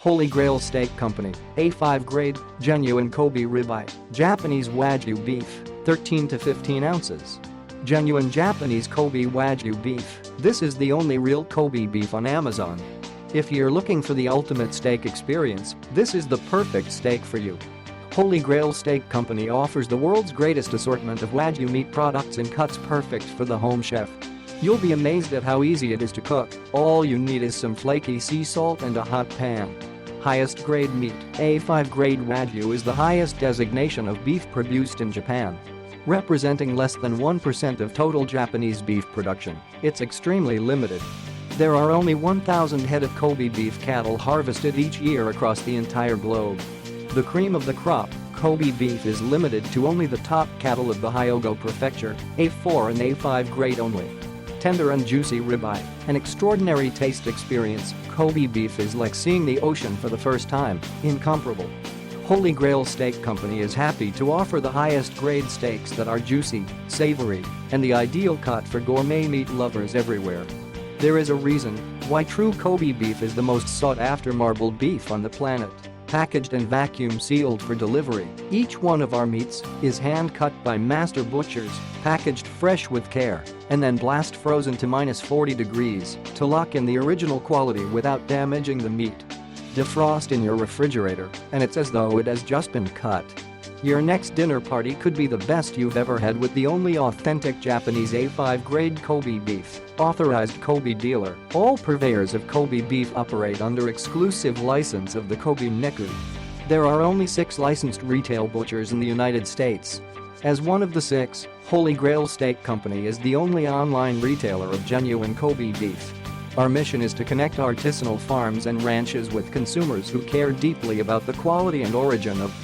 Holy Grail Steak Company, A5 grade, genuine Kobe ribeye, Japanese Wagyu beef, 13 to 15 ounces. Genuine Japanese Kobe Wagyu beef, this is the only real Kobe beef on Amazon. If you're looking for the ultimate steak experience, this is the perfect steak for you. Holy Grail Steak Company offers the world's greatest assortment of Wagyu meat products and cuts perfect for the home chef. You'll be amazed at how easy it is to cook. All you need is some flaky sea salt and a hot pan. Highest grade meat, A5 grade Wagyu is the highest designation of beef produced in Japan. Representing less than 1% of total Japanese beef production, it's extremely limited. There are only 1,000 head of Kobe beef cattle harvested each year across the entire globe. The cream of the crop, Kobe beef is limited to only the top cattle of the Hyogo Prefecture, A4 and A5 grade only. Tender and juicy ribeye, an extraordinary taste experience, Kobe beef is like seeing the ocean for the first time, incomparable. Holy Grail Steak Company is happy to offer the highest grade steaks that are juicy, savory, and the ideal cut for gourmet meat lovers everywhere. There is a reason why true Kobe beef is the most sought-after marbled beef on the planet. Packaged and vacuum sealed for delivery, each one of our meats is hand-cut by master butchers, packaged fresh with care, and then blast frozen to -40 degrees to lock in the original quality without damaging the meat. Defrost in your refrigerator, and it's as though it has just been cut. Your next dinner party could be the best you've ever had with the only authentic Japanese A5 grade Kobe beef, authorized Kobe dealer. All purveyors of Kobe beef operate under exclusive license of the Kobe Neku. There are only 6 licensed retail butchers in the United States. As one of the 6, Holy Grail Steak Company is the only online retailer of genuine Kobe beef. Our mission is to connect artisanal farms and ranches with consumers who care deeply about the quality and origin of